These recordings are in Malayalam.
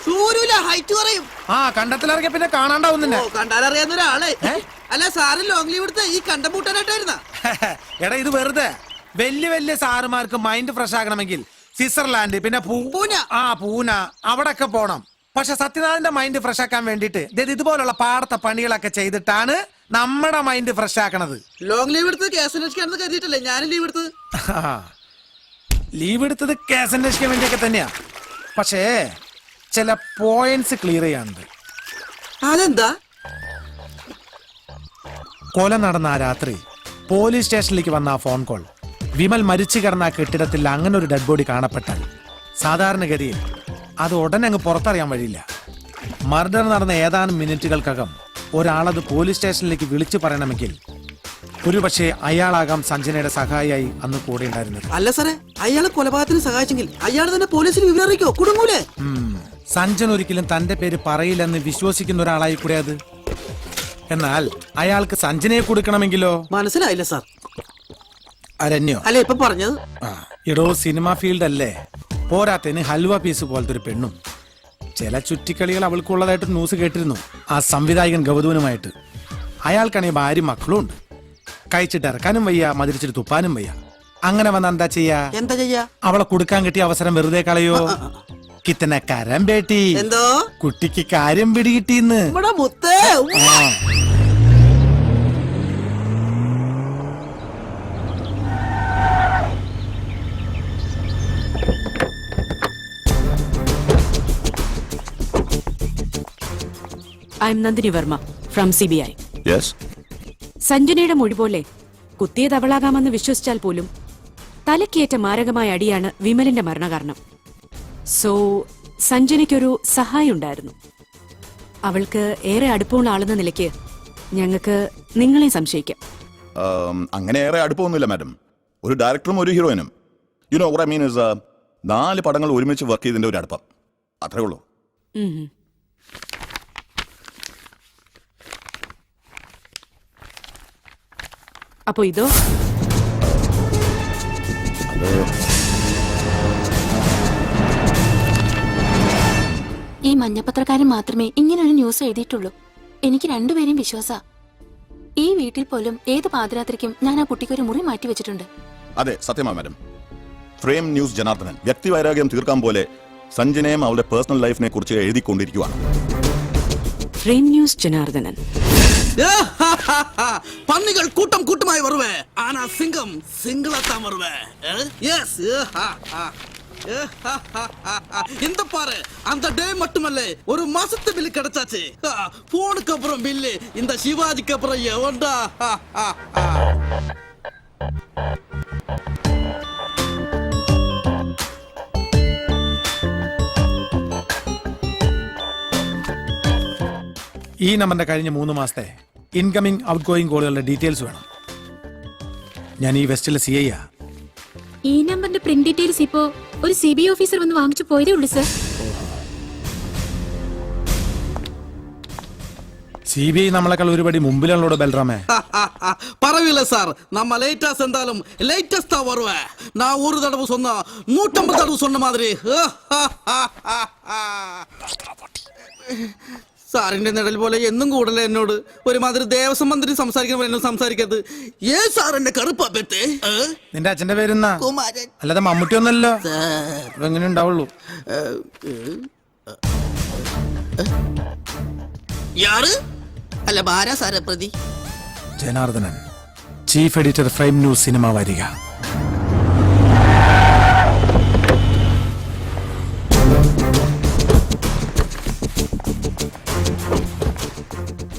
സൂര്യ ഹൈറ്റ് പറയും. ആ കണ്ടത്തിലിറങ്ങിയ പിന്നെ കാണാണ്ടാവും നിന്നെ. കണ്ടാലറിയാവുന്ന ഒരാള്. അല്ല സാറ് ലോങ് ലീവ് എടുത്ത് ഈ കണ്ടം പൂട്ടാനായിട്ടായിരുന്ന. എടാ ഇത് വെറുതെ വലിയ വലിയ സാറുമാർക്ക് മൈൻഡ് ഫ്രഷ് ആകണമെങ്കിൽ സ്വിറ്റ്സർലാൻഡ് പിന്നെ പൂന അവിടൊക്കെ പോണം. പക്ഷെ സത്യനാഥന്റെ മൈൻഡ് ഫ്രഷ് ആക്കാൻ വേണ്ടിട്ട് ഇതുപോലുള്ള പാടത്തെ പണികളൊക്കെ ചെയ്തിട്ടാണ് നമ്മുടെ മൈൻഡ് ഫ്രഷ് ആക്കണത്. ലോങ് ലീവ് എടുത്ത് കേസ് അന്വേഷിക്കാണെന്ന് കരുതിയിട്ടല്ലേ ഞാനും ലീവ് എടുത്തത്. ലീവ് എടുത്തത് കേസ് അന്വേഷിക്കാൻ വേണ്ടിയൊക്കെ തന്നെയാ. പക്ഷേ ചില പോയിന്റ്സ് ക്ലിയർ ചെയ്യാനുണ്ട്. അതെന്താ? കൊല നടന്ന ആ രാത്രി പോലീസ് സ്റ്റേഷനിലേക്ക് വന്ന ആ ഫോൺ കോൾ, വിമൽ മരിച്ചു കിടന്ന ആ കെട്ടിടത്തിൽ അങ്ങനെ ഒരു ഡെഡ് ബോഡി കാണപ്പെട്ടാൽ സാധാരണഗതിയിൽ അത് ഉടനെ അങ്ങ് പുറത്തറിയാൻ വഴിയില്ല. മർഡർ നടന്ന ഏതാനും മിനിറ്റുകൾക്കകം ഒരാളത് പോലീസ് സ്റ്റേഷനിലേക്ക് വിളിച്ചു പറയണമെങ്കിൽ ഒരുപക്ഷെ അയാളാകാം സഞ്ജനയുടെ സഹായിയായി അന്ന് കൂടെ ഉണ്ടായിരുന്നത്. അല്ല സാറേ, അയാളെ കൊലപാതകത്തിന് സഹായിച്ചെങ്കിൽ അയാൾ തന്നെ പോലീസിന് വിവരം അറിയിക്കോ? കുടുങ്ങൂലേ? സഞ്ജൻ ഒരിക്കലും തന്റെ പേര് പറയില്ലെന്ന് വിശ്വസിക്കുന്ന ഒരാളായി കൂടെ അത്. എന്നാൽ അയാൾക്ക് സഞ്ജനയെ കൊടുക്കണമെങ്കിലോ? മനസ്സിലായില്ല സാർ. അരണ്യോ അല്ല ഇപ്പൊ പറഞ്ഞത്. ഇടോ സിനിമ ഫീൽഡ് അല്ലേ, പോരാത്തതിന് ഹൽവ പീസ് പോലത്തെ ഒരു പെണ്ണും. ചില ചുറ്റിക്കളികൾ അവൾക്കുള്ളതായിട്ട് ന്യൂസ് കേട്ടിരുന്നു ആ സംവിധായകൻ ഗൗതമനുമായിട്ട്. അയാൾക്കാണെങ്കിൽ ഭാര്യ മക്കളും ഉണ്ട്. കഴിച്ചിട്ട് ഇറക്കാനും വയ്യ, മതിരിച്ചിട്ട് തുപ്പാനും വയ്യ. അങ്ങനെ വന്ന എന്താ ചെയ്യാ? അവളെ കൊടുക്കാൻ കിട്ടിയ അവസരം വെറുതെ കളയോ? കിത്തന കരം ബേട്ടി, എന്തോ കുട്ടിക്ക് കാര്യം പിടികിട്ടിന്ന്. I am Nandini Verma from CBI. Yes. സഞ്ജനയുടെ മൊഴി പോലെ കുത്തിയത് അവളാകാമെന്ന് വിശ്വസിച്ചാൽ പോലും തലക്കേറ്റ മാരകമായ അടിയാണ് വിമലിന്റെ മരണകാരണം. സോ സഞ്ജനയ്ക്കൊരു സഹായം ഉണ്ടായിരുന്നു. അവൾക്ക് ഏറെ അടുപ്പമുള്ള ആളെന്ന നിലയ്ക്ക് ഞങ്ങൾക്ക് നിങ്ങളെ സംശയിക്കാം. അങ്ങനെ ഏറെ അടുപ്പമൊന്നുമില്ല മാഡം. ഒരു ഡയറക്ടറും ഒരു ഹീറോയിനും. You know what I mean is 4 പടങ്ങൾ ഒരുമിച്ച് വർക്ക് ചെയ്തതിന്റെ ഒരു അടുപ്പം, അത്രേ ഉള്ളൂ. അപ്പോ ഇതോ? ഈ മഞ്ഞപ്പത്രക്കാരൻ മാത്രമേ ഇങ്ങനൊരു ന്യൂസ് എഴുതിയിട്ടുള്ളൂ. എനിക്ക് രണ്ടുപേരെയും വിശ്വാസാ. ഈ വീട്ടിൽ പോലും ഏത് പാതിരാത്രിക്കും ഞാൻ ആ കുട്ടിക്കൊരു മുറി മാറ്റി വെച്ചിട്ടുണ്ട്. അതെ, സത്യമാ മാഡം. ഫ്രെയിം ന്യൂസ് ജനാർദ്ദനൻ വ്യക്തി വൈരാഗ്യം തീർക്കാൻ പോലെ സഞ്ജനയും അവളുടെ പേഴ്സണൽ ലൈഫിനെ കുറിച്ച് എഴുതിക്കൊണ്ടിരിക്കുവാണ്. Frame news Janardhanan. പന്നികൾ കൂട്ടം കൂട്ടമായി വരുവേ, ആന സിംഗം സിംഗിളത്താൻ വരുവേ. இந்த பாரு, அந்த டே மட்டுமல்ல, ஒரு மாசத்து பில்லு கிடைச்சாச்சு. போனுக்கு அப்புறம் பில்லு இந்த சிவாஜிக்கு அப்புறம் எவன்டா? ഈ നമ്പറിന്റെ കഴിഞ്ഞ 3 മാസത്തെ ഇൻകമിംഗ് ഔട്ട് ഗോയിങ് കോളുകളുടെ ഡീറ്റെയിൽസ് വേണം. ഞാൻ ഈ വെസ്റ്റിലെ CI ആ. ഈ നമ്പറിന്റെ പ്രിന്റ് ഡീറ്റെയിൽസ് ഇപ്പോ ഒരു CBI ഓഫീസർ വന്ന് വാങ്ങിച്ചു പോയതേ ഉള്ളൂ സർ. CBI നമ്മളെക്കാൾ ഒരുപടി മുമ്പിലാണല്ലോ ബൽറാമേ. பரவாயில்ல சார், நம்ம லேட்டா செந்தாலும் லேட்டஸ்டா வருவேன். நான் ஒரு தடவை சொன்னா 150 தடவை சொன்ன மாதிரி. സാറിന്റെ നിഴൽ പോലെ എന്നും കൂടല എന്നോട് ഒരുമാതിരി ദേവസ്വം മന്ത്രി സംസാരിക്കുന്ന പോലെ എന്നോട് സംസാരിക്കരുത്. സാറിന്റെ കറുപ്പാ പെത്തെ. നിന്റെ അച്ഛന്റെ പേരെന്നാ? കുമാരൻ. അല്ലാതെ മമ്മൂട്ടി ഒന്നല്ലോ. എങ്ങനെ ഉണ്ടാവുള്ളൂ? യാറ് അല്ല ബാരാ സാറെ പ്രതി? Janardhanan, chief editor, frame news cinema വാരിക.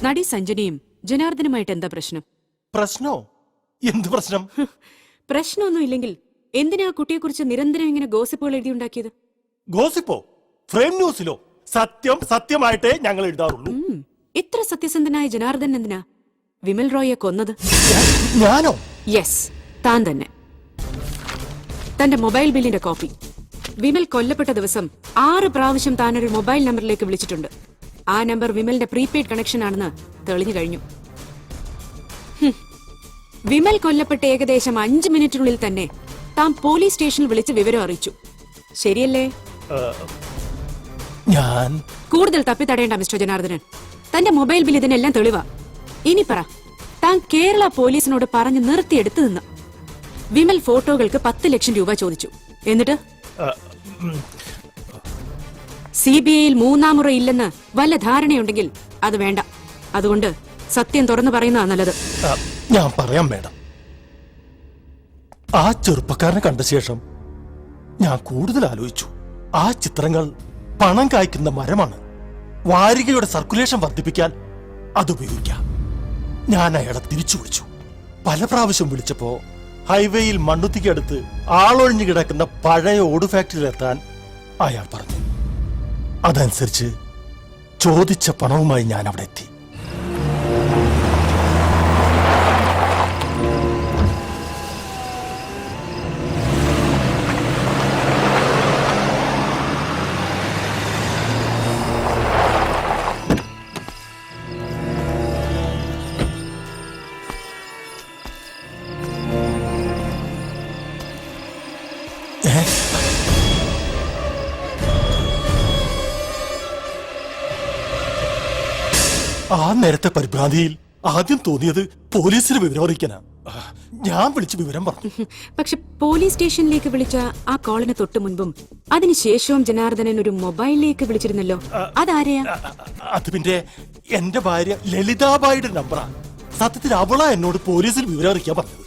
നടി സഞ്ജനയും ജനാർദ്ദനുമായിട്ട് എന്താ പ്രശ്നം? പ്രശ്നോ? എന്ത് പ്രശ്നം? പ്രശ്നമൊന്നും ഇല്ലെങ്കിൽ എന്തിനാ കുട്ടിയെക്കുറിച്ച് നിരന്തരം ഇങ്ങനെ ഗോസിപ്പുകൾ എഴുതിയുണ്ടാക്കിയത്? ഗോസിപ്പോ? ഫ്രെയിം ന്യൂസിലോ? സത്യം സത്യമായിട്ടേ ഞങ്ങൾ എഴുതാറുള്ളൂ. ഇത്ര സത്യസന്ധനായ ജനാർദ്ദൻ എന്തിനാ വിമൽ റോയെ കൊന്നത്? ഞാനോ? യെസ്, താൻ തന്നെ. തന്റെ മൊബൈൽ ബില്ലിന്റെ കോപ്പി. വിമൽ കൊല്ലപ്പെട്ട ദിവസം 6 പ്രാവശ്യം താനൊരു മൊബൈൽ നമ്പറിലേക്ക് വിളിച്ചിട്ടുണ്ട്. ആ നമ്പർ വിമലിന്റെ പ്രീപെയ്ഡ് കണക്ഷൻ ആണെന്ന് തെളിഞ്ഞു കഴിഞ്ഞു. വിമൽ കൊല്ലപ്പെട്ട ഏകദേശം 5 മിനിറ്റിനുള്ളിൽ തന്നെ താൻ പോലീസ് സ്റ്റേഷനിൽ വിളിച്ച് വിവരം അറിയിച്ചു. ശരിയല്ലേ? ഞാൻ കൂടുതൽ തപ്പിത്തടയേണ്ട മിസ്റ്റർ ജനാർദ്ദനൻ. തന്റെ മൊബൈൽ ബിൽ ഇതിനെല്ലാം തെളിവാ. ഇനി പറ, താൻ കേരള പോലീസിനോട് പറഞ്ഞു നിർത്തിയെടുത്തു നിന്ന് വിമൽ ഫോട്ടോകൾക്ക് 10 ലക്ഷം രൂപ ചോദിച്ചു. എന്നിട്ട് CBIയിൽ മൂന്നാം മുറ ഇല്ലെന്ന് വല്ല ധാരണയുണ്ടെങ്കിൽ അത് വേണ്ട. അതുകൊണ്ട് സത്യം തുറന്നു പറയുന്നതാ നല്ലത്. ഞാൻ പറയാം മേഡം. ആ ചെറുപ്പക്കാരനെ കണ്ട ശേഷം ഞാൻ കൂടുതൽ ആലോചിച്ചു. ആ ചിത്രങ്ങൾ പണം കായ്ക്കുന്ന മരമാണ്. വാരികയുടെ സർക്കുലേഷൻ വർദ്ധിപ്പിക്കാൻ അതുപയോഗിക്കാം. ഞാൻ അയാളെ തിരിച്ചു വിളിച്ചു. പല പ്രാവശ്യം വിളിച്ചപ്പോ ഹൈവേയിൽ മണ്ണുത്തിക്കടുത്ത് ആളൊഴിഞ്ഞു കിടക്കുന്ന പഴയ ഓട് ഫാക്ടറിയിലെത്താൻ അയാൾ പറഞ്ഞു. അതനുസരിച്ച് ചോദിച്ച പണവുമായി ഞാൻ അവിടെ എത്തി. ആ നേരത്തെ പരിഭ്രാന്തിയിൽ ആദ്യം തോന്നിയത് പോലീസിന് വിവരം അറിയിക്കാനാ. ഞാൻ വിളിച്ച് വിവരം പറഞ്ഞു. പക്ഷെ പോലീസ് സ്റ്റേഷനിലേക്ക് വിളിച്ച ആ കോളിന് തൊട്ടു മുൻപും അതിനുശേഷവും ജനാർദ്ദനൻ ഒരു മൊബൈലിലേക്ക് വിളിച്ചിരുന്നല്ലോ. അതാരെയാ? അത് പിന്നെ എന്റെ ഭാര്യ ലളിതാബായിയുടെ നമ്പറാ. സത്യത്തിൽ അവളാ എന്നോട് പോലീസിൽ വിവരം അറിയിക്കാൻ പറഞ്ഞത്.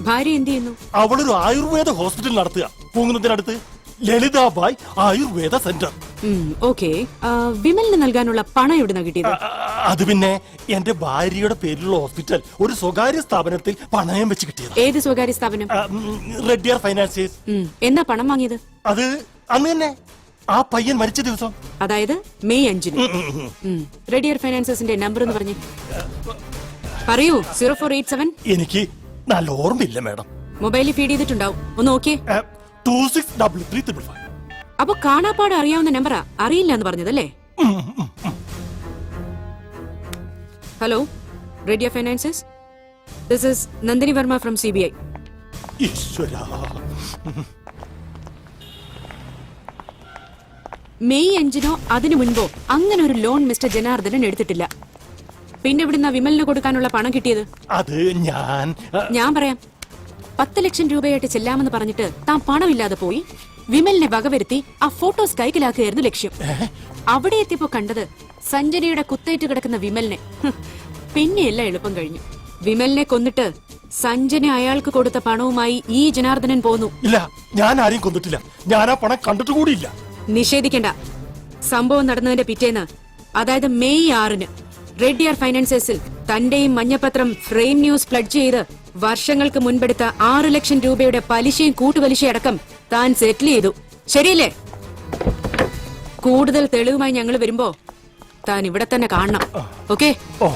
ഭാര്യ എന്ത് ചെയ്യുന്നു? അവളൊരു ആയുർവേദ ഹോസ്പിറ്റൽ നടത്തുക. പൂങ്കുന്നതിനടുത്ത് ലളിതാബായ് ആയുർവേദ സെന്റർ. ഓക്കെ. വിമലിന് നൽകാനുള്ള പണം എവിടുന്ന കിട്ടിയത്? അത് പിന്നെ എന്റെ ഭാര്യയുടെ പേരിലുള്ള ഹോസ്പിറ്റൽ ഒരു സ്വകാര്യ സ്ഥാപനത്തിൽ പണയം വെച്ച് കിട്ടിയത്. ഏത് സ്വകാര്യ സ്ഥാപനം? റെഡ്ഡിയർ ഫൈനാൻസിയേഴ്സ്. എന്നാ പണം വാങ്ങിയത്? അത് അന്ന് തന്നെ ആ പയ്യൻ മരിച്ച ദിവസം, അതായത് മെയ് 5-ന്. റെഡിയർ ഫൈനാൻസസിന്റെ നമ്പർ എന്ന് പറഞ്ഞു പറയൂ. 0487. എനിക്ക് നല്ല ഓർമ്മയില്ല മേഡം. മൊബൈലിൽ ഫീഡ് ചെയ്തിട്ടുണ്ടാവും, ഒന്ന് നോക്കിയേ. 263355. അപ്പൊ കാണാപ്പാട് അറിയാവുന്ന നമ്പറാ, അറിയില്ല എന്ന് പറഞ്ഞതല്ലേ? Hello, radio finances. This is Nandini Varma from CBI. ഈശ്വരാ. മെയ് 5-നോ അതിനു മുൻപോ അങ്ങനെ ഒരു ലോൺ മിസ്റ്റർ ജനാർദ്ദനൻ എടുത്തിട്ടില്ല. പിന്നെ എവിടുന്ന വിമലിന് കൊടുക്കാനുള്ള പണം കിട്ടിയത്? അത് ഞാൻ പറയാം. 10 ലക്ഷം രൂപയായിട്ട് ചെല്ലാമെന്ന് പറഞ്ഞിട്ട് താൻ പണമില്ലാതെ പോയി വിമലിനെ വകവരുത്തി ആ ഫോട്ടോസ് കൈക്കലാക്കുകയായിരുന്നു ലക്ഷ്യം. അവിടെ എത്തിയപ്പോ കണ്ടത് സഞ്ജനയുടെ കുത്തേറ്റ് കിടക്കുന്ന വിമലിനെ. പിന്നെ എല്ലാം എളുപ്പം കഴിഞ്ഞു. വിമലിനെ കൊന്നിട്ട് സഞ്ജന അയാൾക്ക് കൊടുത്ത പണവുമായി ഈ ജനാർദ്ദനൻ പോന്നു. ഇല്ല, ഞാൻ ആരെയും കൊന്നിട്ടില്ല. ഞാൻ ആ പണം കണ്ടിട്ട് കൂടിയില്ല. നിഷേധിക്കണ്ട. സംഭവം നടന്നതിന്റെ പിറ്റേന്ന്, അതായത് മെയ് 6-ന് റെഡ്ഡിയർ ഫൈനാൻസേഴ്സിൽ തന്റെയും മഞ്ഞപത്രം ഫ്രെയിം ന്യൂസ് പ്ലഡ്ജ് ചെയ്ത് വർഷങ്ങൾക്ക് മുൻപെടുത്ത 6 ലക്ഷം രൂപയുടെ പലിശയും കൂട്ടുപലിശയും അടക്കം താൻ സെറ്റിൽ ചെയ്തു. ശരിയല്ലേ? കൂടുതൽ തെളിവുമായി ഞങ്ങൾ വരുമ്പോ താൻ ഇവിടെ തന്നെ കാണണം. ഓക്കെ? ഓ